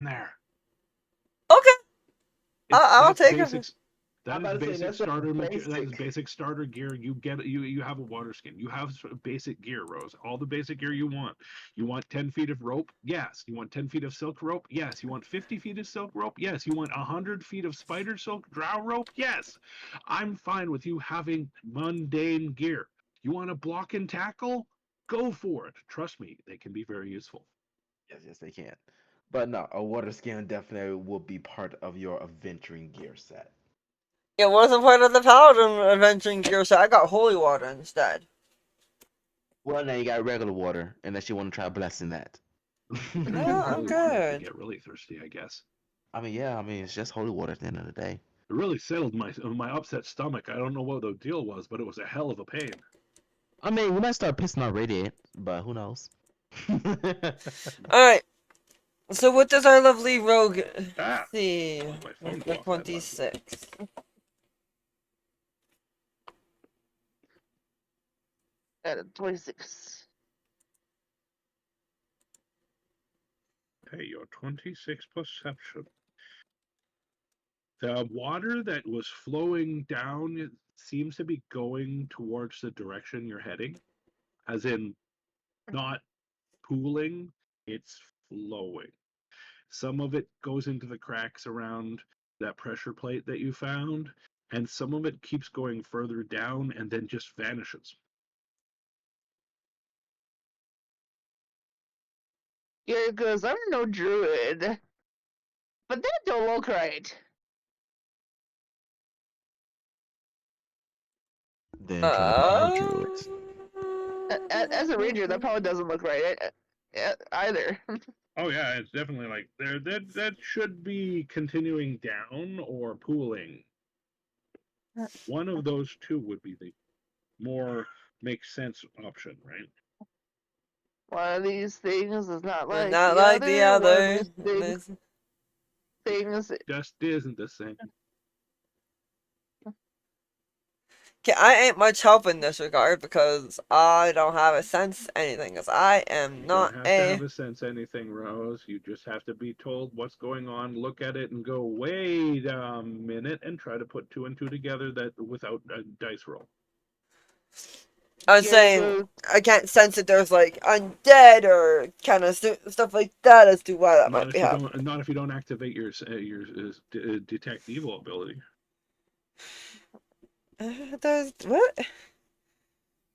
there. Okay, I'll That's take it. basics. I'm That is about to say basic that's a starter material. That is basic. basic starter gear. You get you have a water skin. You have basic gear, Rose. All the basic gear you want. You want 10 feet of rope? Yes. You want 10 feet of silk rope? Yes. You want 50 feet of silk rope? Yes. You want 100 feet of spider silk drow rope? Yes. I'm fine with you having mundane gear. You want to block and tackle? Go for it. Trust me, they can be very useful. Yes, yes, they can. But no, a water skin definitely will be part of your adventuring gear set. It wasn't part of the Paladin adventuring gear, so I got holy water instead. Well, now you got regular water, unless you want to try blessing that. If you're No, getting I'm holy water, if you good. get really thirsty, I guess. I mean, yeah, I mean, it's just holy water at the end of the day. It really settled my upset stomach. I don't know what the deal was, but it was a hell of a pain. I mean, we might start pissing on Radiant, but who knows? Alright, so what does our lovely rogue Ah, see almost my phone with go the off that loud. 26? At a 26. Okay, your 26 perception. The water that was flowing down seems to be going towards the direction you're heading, as in not pooling, it's flowing. Some of it goes into the cracks around that pressure plate that you found, and some of it keeps going further down and then just vanishes. Garret goes, I'm no druid, but that don't look right. Then try to become a druid. Uh, As a ranger, that probably doesn't look right either. Oh yeah, it's definitely like there that should be continuing down or pooling. One of those two would be the more makes sense option, right? One of these things is not like not the like the other. One of other. these things. Just isn't the same. Okay, I ain't much help in this regard because I don't have a sense anything, because I am You don't not have to have a... a sense anything, Rose. You just have to be told what's going on, look at it, and go, wait a minute, and try to put two and two together that without a dice roll. I was Garret saying, goes, I can't sense that there's like undead or kind of stuff like that as to why that Not might be if you happening. don't. Not if you don't activate your detect evil ability. There's what?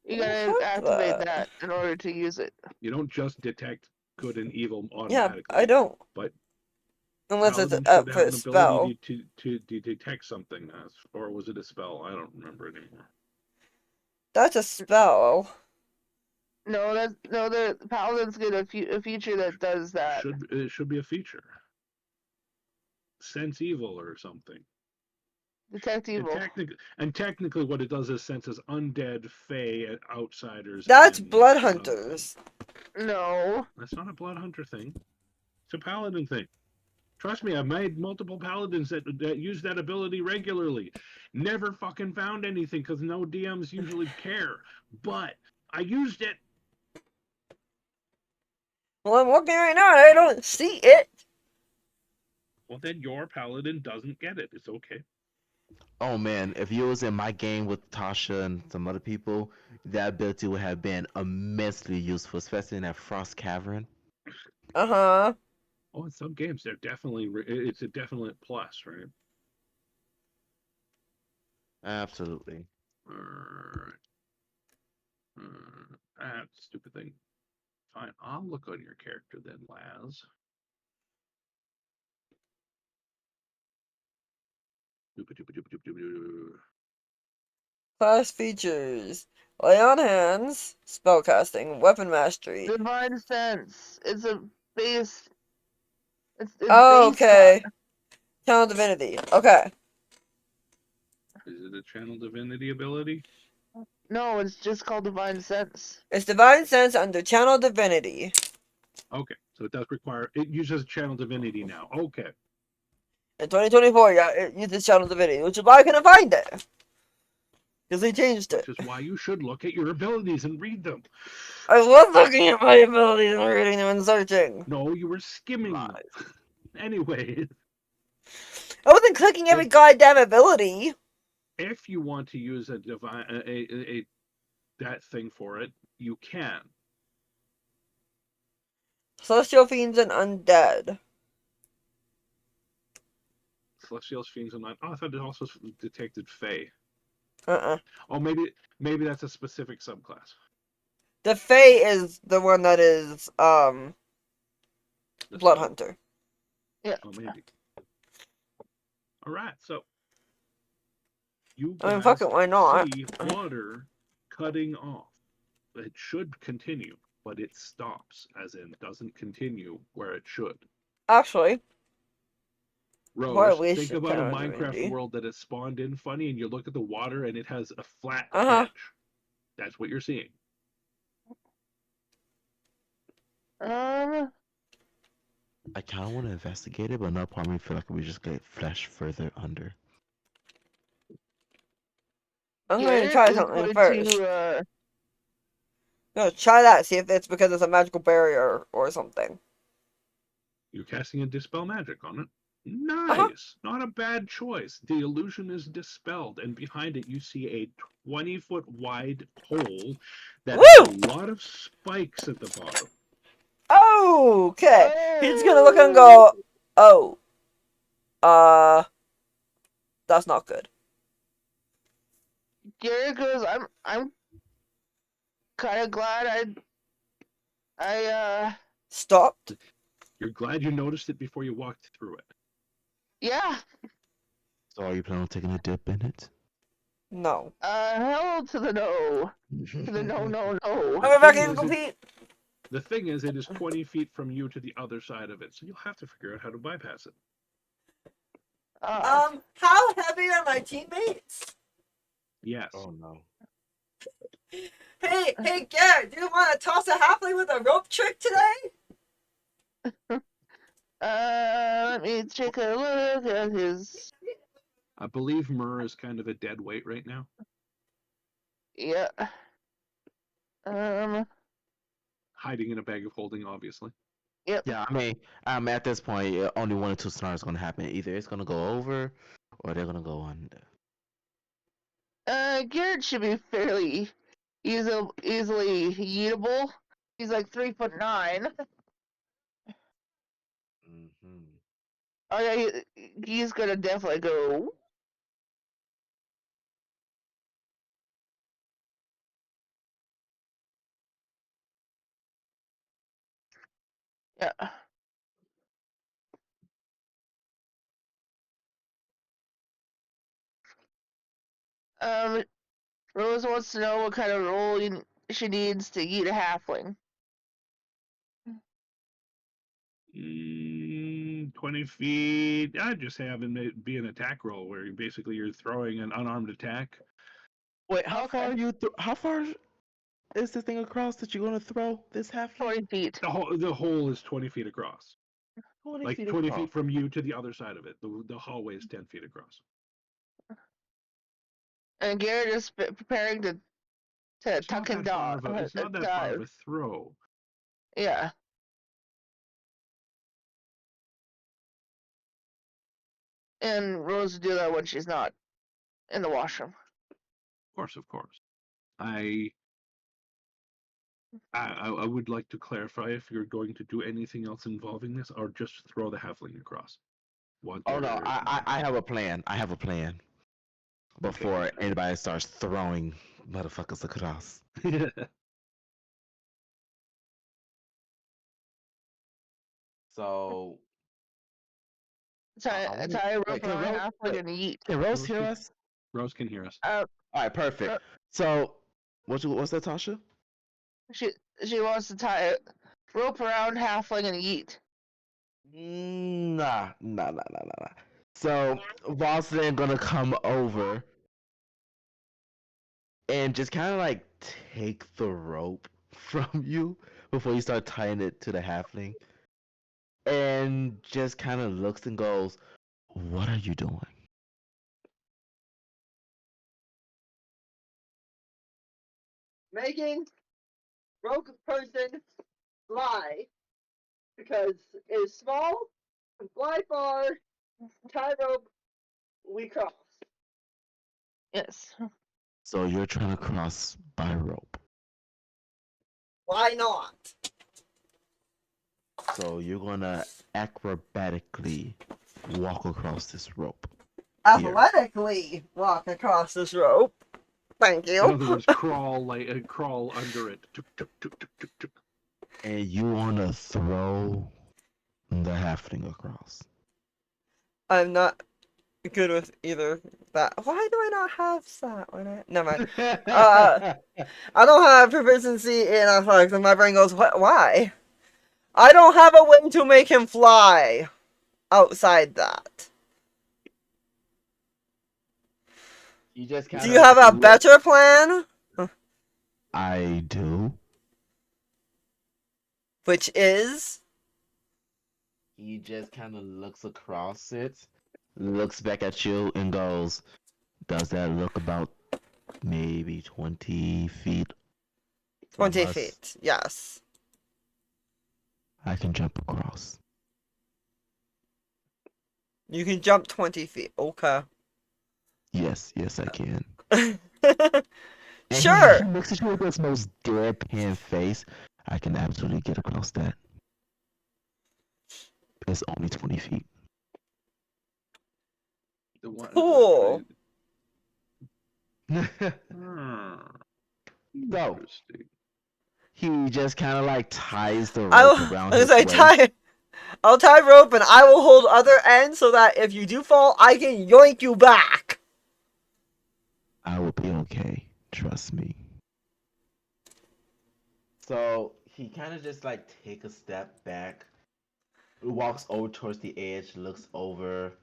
you gotta What activate the? that in order to use it. You don't just detect good and evil Yeah, I automatically, don't. but Unless it's Paladin up should for have a an ability spell. to detect something, or was it a spell? I don't remember anymore. That's a spell. No, the paladins get a feature that does that. It should be a feature. Sense evil or something. Detect evil. Technically, what it does is senses undead, fey, outsiders, That's and blood other things. hunters. No. That's not a blood hunter thing. It's a paladin thing. Trust me, I've made multiple paladins that use that ability regularly. Never fucking found anything because no DMs usually care. But I used it. Well, I'm looking right now and I don't see it. Well, then your paladin doesn't get it. It's okay. Oh man, if you was in my game with Tasha and some other people, that ability would have been immensely useful, especially in that frost cavern. Uh-huh. Oh, in some games, they're definitely it's a definite plus, right? Absolutely. Alright. Stupid thing. Fine, I'll look on your character then, Laz. Class features. Lay on hands. Spellcasting. Weapon mastery. Divine sense. It's a base. It's Oh, base class. okay. Channel divinity. Okay. Is it a channel divinity ability? No, it's just called divine sense. It's divine sense under channel divinity. Okay, so it does require it uses channel divinity now. Okay. In 2024, yeah, it uses channel divinity, which is why I couldn't find it. Because they changed Which it. is why you should look at your abilities and read them. I was looking at my abilities and reading them and searching. No, you were skimming them. Lies. Anyway, I wasn't clicking every goddamn ability. if you want to use a divine that thing for it, you can. Celestial fiends and undead. Celestial fiends and not. Oh, I thought it also detected Fey. Uh-uh. Oh, maybe that's a specific subclass. The Fae is the one that is The Blood spell. Hunter. Yeah. Oh, maybe. All right, so you I mean, guys fuck it, why not? see water cutting off. It should continue, but it stops, as in doesn't continue where it should. Actually, why Rose, we think should about a turn on Minecraft RNG. world that has spawned in funny, and you look at the water and it has a flat Uh-huh. edge. That's what you're seeing. I kind of want to investigate it, but another part of me feel like we just get flesh further under. I'm going to Garret try is something going first. to, No, try that, see if it's because it's a magical barrier or something. You're casting a dispel magic on it. Uh-huh. Nice. Not a bad choice. The illusion is dispelled, and behind it you see a 20-foot wide hole that has Woo! a lot of spikes at the bottom. Okay. He's gonna look and go, oh. That's not good. Garret goes, I'm kind of glad I Stopped? You're glad you noticed it before you walked through it. yeah. So are you planning on taking a dip in it? No. Hell to the no. To the no, no, no. I'm back thing in is, complete. The thing is, it is 20 feet from you to the other side of it, so you'll have to figure out how to bypass it. How heavy are my teammates? Yes. Oh no. Hey, Garret, do you want to toss a halfling with a rope trick today? Let me take a look at his. I believe Myrrh is kind of a dead weight right now. Yeah. Hiding in a bag of holding, obviously. Yep. Yeah, I mean, at this point, only one or two scenarios going to happen. Either it's going to go over, or they're going to go under. Garret should be fairly easily eatable. He's like 3'9". Mm-hmm. Oh yeah, he's gonna definitely go. Yeah. Rose wants to know what kind of roll she needs to eat a halfling. 20 feet. I'd just have it be an attack roll where you're throwing an unarmed attack. Wait, how Okay. far are you? How far is this thing across that you're going to throw this half? 20 feet. The hole is 20 feet across. 20 Like feet 20 across. feet from you to the other side of it. The hallway is 10 feet across. And Garret is preparing to It's tuck not and that far of it's not that far of dive. a throw. Yeah. And Rose will do that when she's not in the washroom. Of course. I would like to clarify if you're going to do anything else involving this, or just throw the halfling across. Oh no, I have a plan. I have a plan. Before anybody starts throwing motherfuckers across. So Tie a rope can around halfling and eat. Can Rose hear us? Rose can hear us. All right, perfect. So what's that, Tasha? She wants to tie a rope around halfling and eat. Nah. So Vuzlyn gonna come over and just kind of like take the rope from you before you start tying it to the halfling, and just kind of looks and goes, "What are you doing?" Making broke person fly because it's small Fly far, tie rope, we cross. Yes. So you're trying to cross by rope. Why not? So you're gonna acrobatically walk across this rope. Here. Athletically walk across this rope. Thank In you. other words, crawl crawl under it. Tuk, tuk, tuk, tuk, tuk, tuk. And you wanna throw the halfling across. I'm not good with either that. Why do I not have that? Never mind. I don't have proficiency in athletics, and my brain goes, what? Why? I don't have a way to make him fly outside that. You just kind Do of you have a better plan? I do. Which is? He just kind of looks across it, looks back at you, and goes, "Does that look about maybe 20 feet from 20 us? feet, yes. I can jump across." You can jump 20 feet, okay. Yes, I can. And Sure. he looks at you with this most deadpan face. I can absolutely get across that. It's only 20 feet. The one, Cool. Hmm, So interesting. he just kind of like ties the I'll, rope around as his I waist. I'll tie rope and I will hold other end so that if you do fall, I can yoink you back. I will be okay. Trust me. So he kind of just like take a step back, walks over towards the edge, looks over,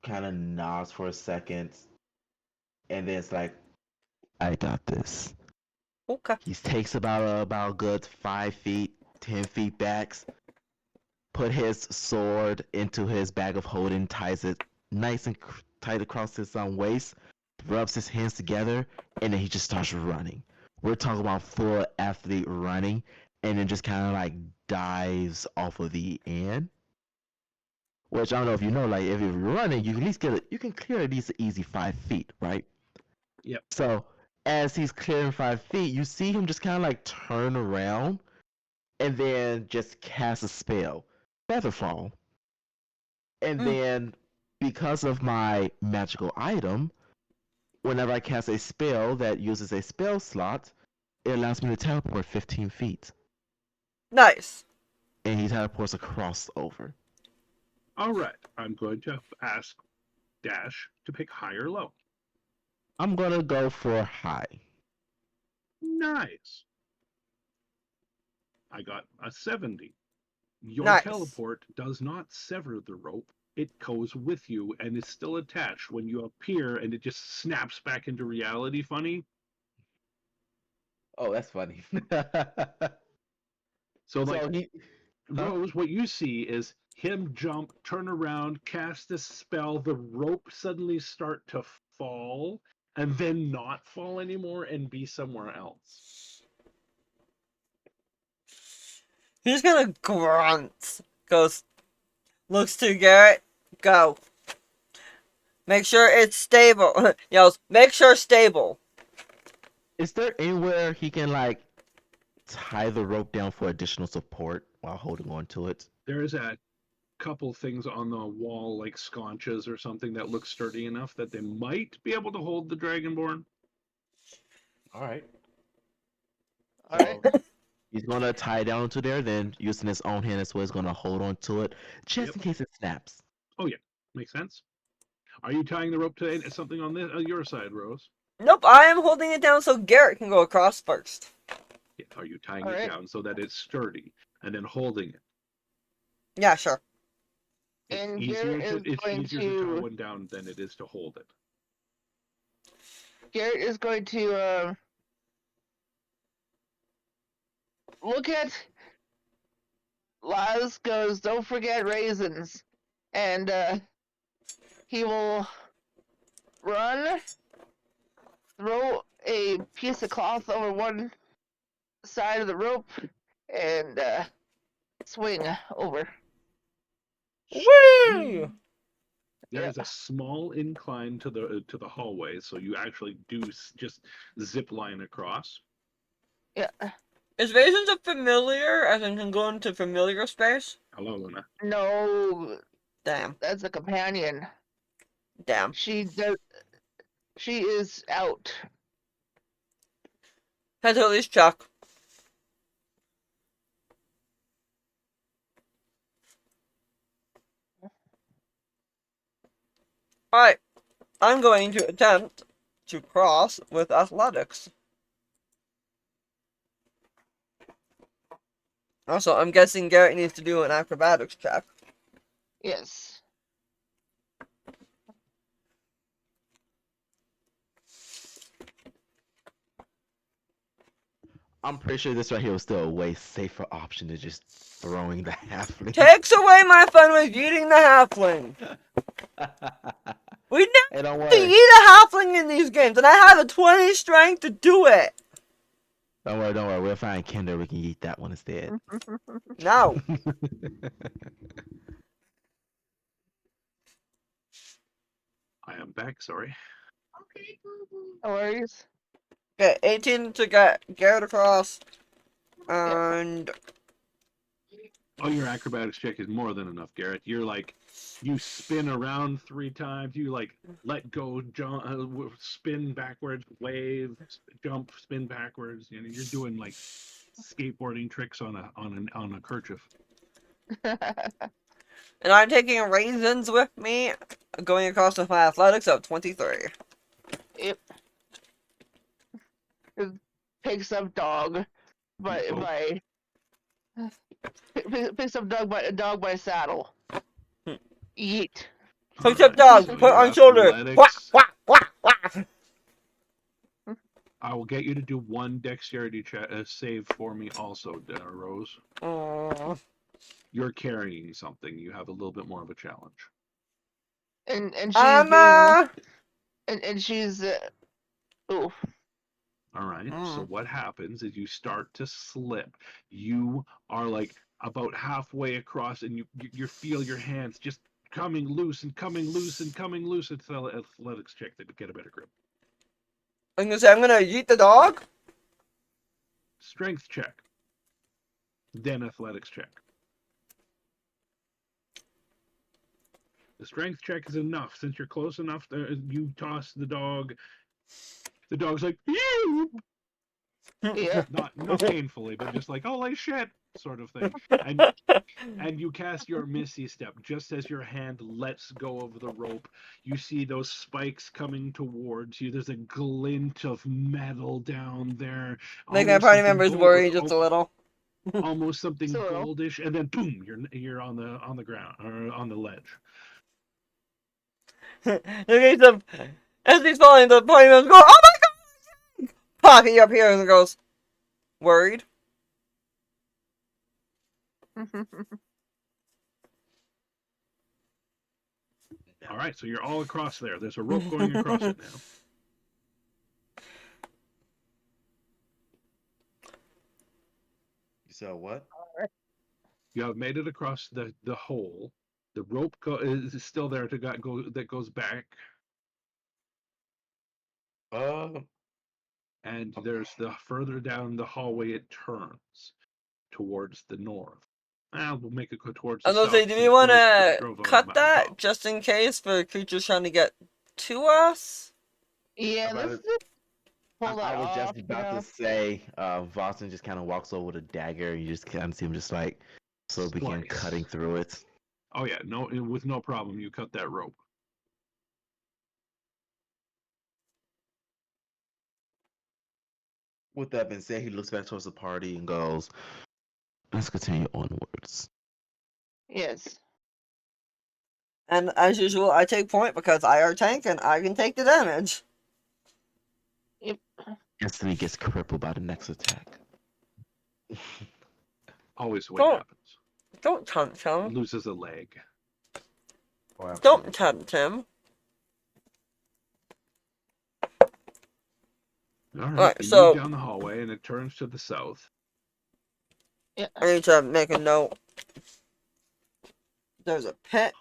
kind of nods for a second, and then it's like, "I got this." Okay. He takes about a good 5 feet, 10 feet back, put his sword into his bag of holding, ties it nice and tight across his waist, rubs his hands together, and then he just starts running. We're talking about full athlete running, and then just kind of like dives off of the end. Which I don't know if you know, like if you're running, you can at least you can clear at least an easy 5 feet, right? Yep. So as he's clearing 5 feet, you see him just kind of like turn around and then just cast a spell, Featherfall. And then because of my magical item, whenever I cast a spell that uses a spell slot, it allows me to teleport 15 feet. Nice. And he teleports across over. All right, I'm going to ask Dash to pick high or low. I'm gonna go for high. Nice. I got a 70. Your Nice. teleport does not sever the rope. It goes with you and is still attached when you appear, and it just snaps back into reality. Funny. Oh, that's funny. So like So he, huh? Rose, what you see is him jump, turn around, cast a spell, the rope suddenly start to fall, and then not fall anymore and be somewhere else. He's gonna grunt. Goes, looks to Garret, go. Make sure it's stable. Yells, make sure stable. Is there anywhere he can like tie the rope down for additional support while holding on to it? There's a couple things on the wall, like sconches or something, that look sturdy enough that they might be able to hold the Dragonborn. All right. All right. So he's gonna tie it down to there, then using his own hand as well, he's gonna hold on to it just Yep. in case it snaps. Oh yeah, makes sense. Are you tying the rope to something on your side, Rose? Nope, I am holding it down so Garret can go across first. Yeah. Are you tying All it right. down so that it's sturdy and then holding it? Yeah, sure. It's And easier Garret to is going tie to one down than it is to hold it. Garret is going to look at Laz, goes, don't forget raisins. And he will run, throw a piece of cloth over one side of the rope, and swing over. Whee! There is a small incline to the hallway, so you actually do just zip line across. Yeah. Is Raisins a familiar, as in can go into familiar space? Hello, Luna. No, Damn. that's a companion. Damn. She is out. Had to at least check. Alright. I'm going to attempt to cross with athletics. Also, I'm guessing Garret needs to do an acrobatics check. Yes. I'm pretty sure this right here was still a way safer option than just throwing the halfling. Takes away my fun with eating the halfling. We Hey, don't never worry. eat a halfling in these games, and I have a 20 strength to do it. Don't worry, don't worry. We'll find Kinder. We can eat that one instead. No. I am back. Sorry. No worries. Okay, 18 to get Garret across. And Oh, your acrobatics check is more than enough, Garret. You're like, you spin around 3 times. You like let go, jump, spin backwards, wave, jump, spin backwards. You know, you're doing like skateboarding tricks on a kerchief. and I'm taking Raisins with me, going across with my athletics of 23. Yep. Picks up dog by picks up dog by saddle. Yeet. Pick up Alright, dog, so put your on shoulder. Wah, athletics, wah, wah, wah. I will get you to do 1 dexterity save for me also, Rose. Oh. You're carrying something. You have a little bit more of a challenge. And she's Emma! and she's ooh. All right. So what happens is you start to slip. You are like about halfway across, and you feel your hands just coming loose and coming loose and coming loose. It's an athletics check to get a better grip. I'm gonna say I'm gonna eat the dog. Strength check. Then athletics check. The strength check is enough. Since you're close enough, you toss the dog. The dog's like, "Ew!" Yeah. Not painfully, but just like, holy shit, sort of thing. And you cast your Misty Step. Just as your hand lets go of the rope, you see those spikes coming towards you. There's a glint of metal down there. Like my Almost party something members worry just a little. almost something So- goldish, and then boom, you're on the ground or on the ledge. Okay, so as he's falling, the party members go, "Oh my god!" Poppy up here and goes, "Worried?" All right, so you're all across there. There's a rope going across it now. You said what? You have made it across the hole. The rope is still there that goes back, and there's the further down the hallway it turns towards the north. We'll make it go towards the I was gonna south. say, do we since want Rose to drove on cut that above. just in case for creatures trying to get to us? Yeah, About let's it. just pull that I was off. just about to say, Vuzlyn just kind of walks over with a dagger, and you just kind of see him just like slowly begin Slice. cutting through it. Oh yeah, with no problem, you cut that rope. With that being said, he looks back towards the party and goes, "Let's continue onwards." Yes. And as usual, I take point because I are tank and I can take the damage. Instantly gets crippled by the next attack. Always the way Don't- it happens. Don't tempt him. Loses a leg. Don't tempt him. All right, Alright, you so- move down the hallway, and it turns to the south. Yeah. I need to make a note. There's a pit.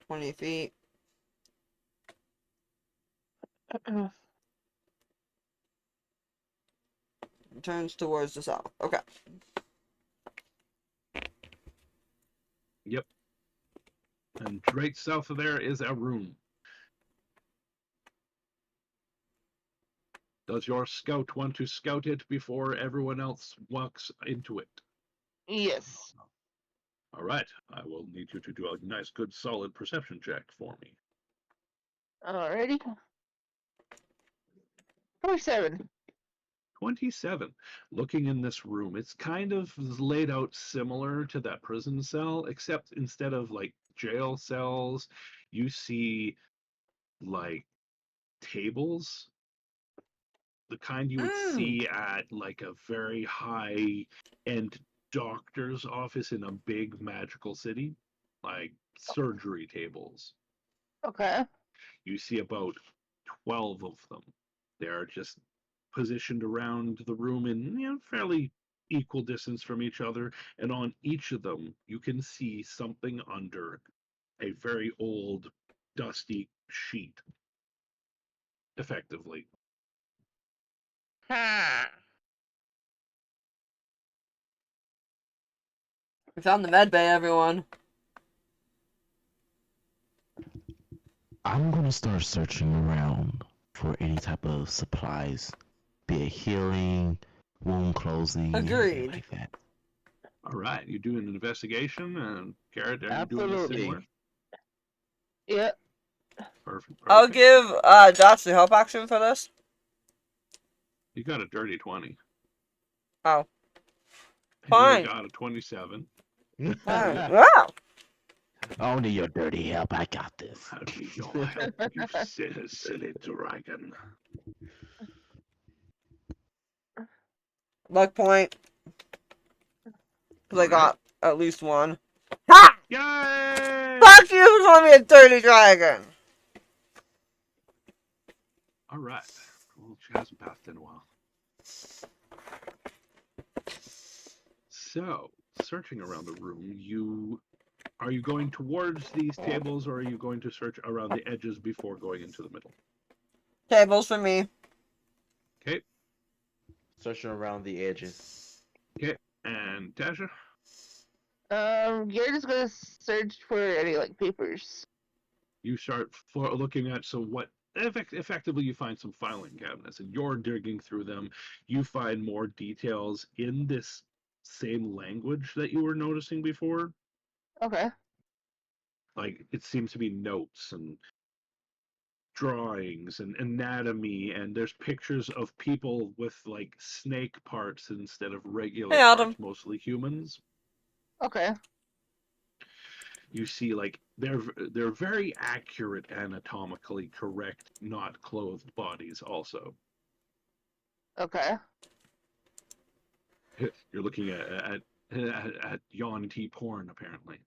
$20 feet. Turns towards the south. Okay. Yep. And right south of there is a room. Does your scout want to scout it before everyone else walks into it? Yes. All right. I will need you to do a nice, good, solid perception check for me. Alrighty. 27. 27. Looking in this room, it's kind of laid out similar to that prison cell, except instead of like jail cells, you see like tables, the kind you would see at like a very high end doctor's office in a big magical city, like surgery tables. Okay. You see about 12 of them. They're just positioned around the room in fairly equal distance from each other, and on each of them you can see something under a very old, dusty sheet, effectively. We found the med bay, everyone. I'm gonna start searching around for any type of supplies, be it healing, wound closing, anything Agreed. like that. All right, you doing an investigation, and Garret, are you doing this Absolutely. similar? Yep. Perfect. I'll Perfect. give Josh the help action for this. You got a dirty 20. Oh. And Fine. you got a 27. Wow. Only your dirty help. I got this. I'll be your help, you silly dragon. Luck point. Because I Alright. got at least one. Ha! Yay! Fuck you for calling me a dirty dragon! Alright. Well, she hasn't passed in a while. So, searching around the room, are you going towards these tables, or are you going to search around the edges before going into the middle? Tables for me. Okay. Searching around the edges. Okay. And Tasha? You're just gonna search for any like papers. You start looking at what effectively you find some filing cabinets, and you're digging through them. You find more details in this same language that you were noticing before. Okay. Like it seems to be notes and drawings and anatomy, and there's pictures of people with like snake parts instead of regular Hey, Adam. parts, mostly humans. Okay. You see like they're very accurate, anatomically correct, not clothed bodies also. Okay. You're looking at Yon T porn, apparently.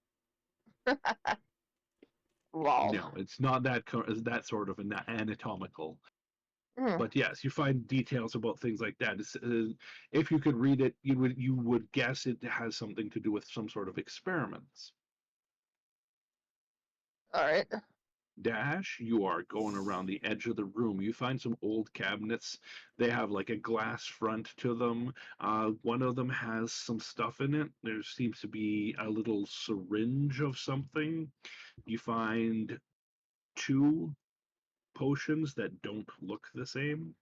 Lol. No, it's not that sort of an anatomical. Hmm. But yes, you find details about things like that. If you could read it, you would guess it has something to do with some sort of experiments. All right. Dash, you are going around the edge of the room. You find some old cabinets. They have like a glass front to them. One of them has some stuff in it. There seems to be a little syringe of something. You find 2 potions that don't look the same.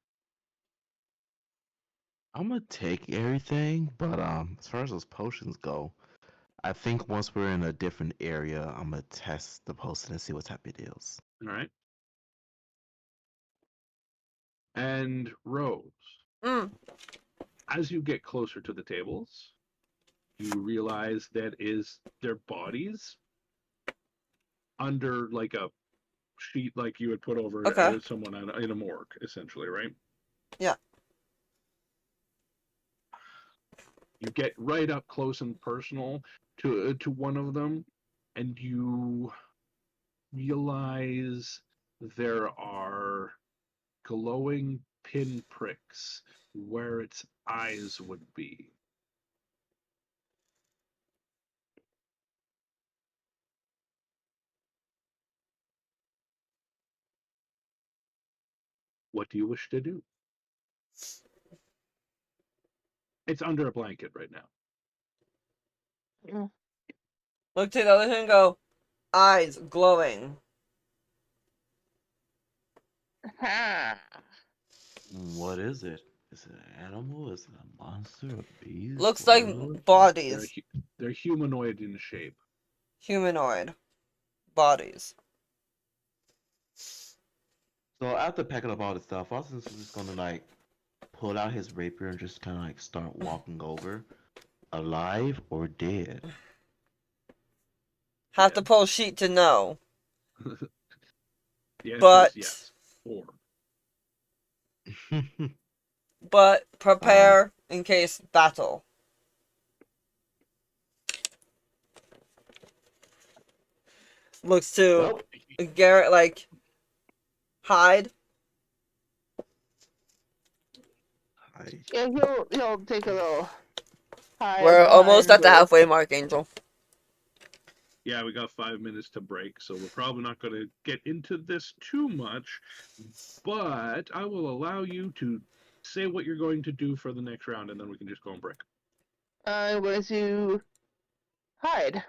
I'm gonna take everything, but as far as those potions go, I think once we're in a different area, I'm gonna test the potion and see what type it is. All right. And Rose, Mm. as you get closer to the tables, you realize that is their bodies under like a sheet, like you would put over Okay. someone in a morgue, essentially, right? Yeah. You get right up close and personal to one of them, and you realize there are glowing pinpricks where its eyes would be. What do you wish to do? It's under a blanket right now. Look to the other thing and go, eyes glowing. Ha. What is it? Is it an animal? Is it a monster? A beast? Looks What? like They're bodies. they're humanoid in shape. Humanoid bodies. So after packing up all the stuff, Austin's just gonna like pull out his rapier and just kind of like start walking over, alive or dead. Have to pull sheet to know. The answer But is yes. 4. but prepare in case battle. Looks to Well, Garret like hide. Yeah, he'll take a little hide We're almost behind at the halfway mark, Angel. Yeah, we got 5 minutes to break, so we're probably not going to get into this too much, but I will allow you to say what you're going to do for the next round, and then we can just go and break. I'm going to hide.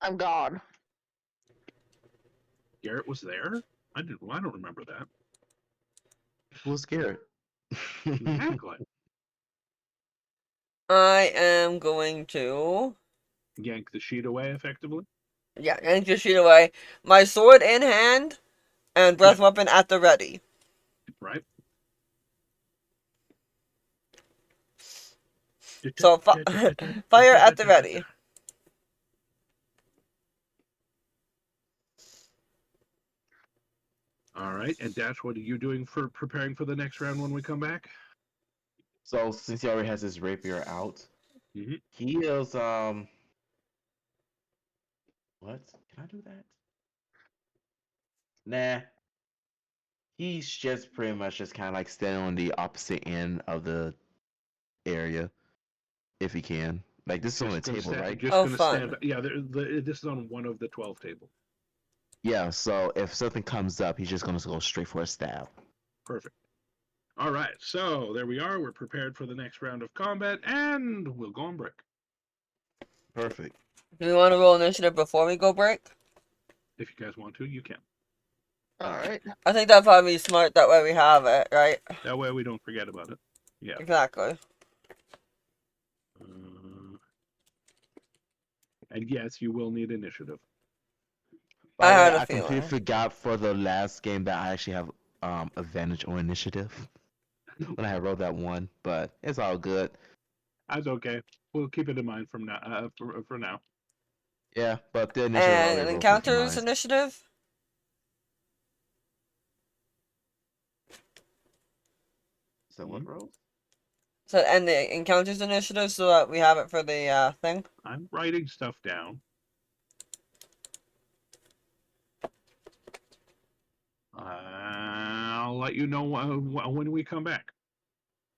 I'm gone. Garret was there? I don't remember that. who's scared? Exactly. I am going to Yank the sheet away, effectively. yank your sheet away. My sword in hand and breath weapon at the ready. Right? So fire at the ready. All right, and Dash, what are you doing for preparing for the next round when we come back? So since he already has his rapier out, Mhm. he is What? Can I do that? Nah. He's just pretty much just kind of like standing on the opposite end of the area, if he can. Like this is on the table, right? Just Oh, gonna fun. stand. Yeah, this is on one of the 12 table. Yeah. So if something comes up, he's just gonna go straight for a stab. Perfect. All right, so there we are. We're prepared for the next round of combat, and we'll go on break. Perfect. Do we want to roll initiative before we go break? If you guys want to, you can. All right. I think that'd probably be smart. That way we have it, right? That way we don't forget about it. Yeah. Exactly. And yes, you will need initiative. I By the way, had a I completely feeling. forgot for the last game that I actually have advantage on initiative when I rolled that one, but it's all good. That's okay. We'll keep it in mind from now. For now. Yeah, but the initiative And already rolled encounters 59. initiative. So what rolls? So and the encounters initiative, so that we have it for the thing. I'm writing stuff down. I'll let you know when we come back.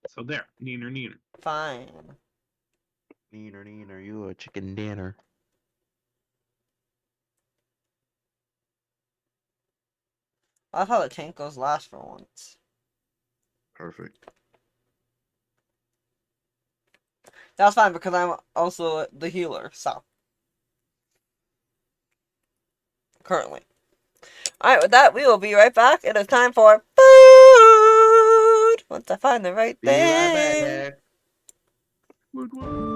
So there, neener. Fine. Neener, you a chicken dinner. I love how the tank goes last for once. Perfect. That's fine because I'm also the healer, so. Currently. Alright, with that, we will be right back. It is time for food! Once I find the right Be right thing. back. Woot woot.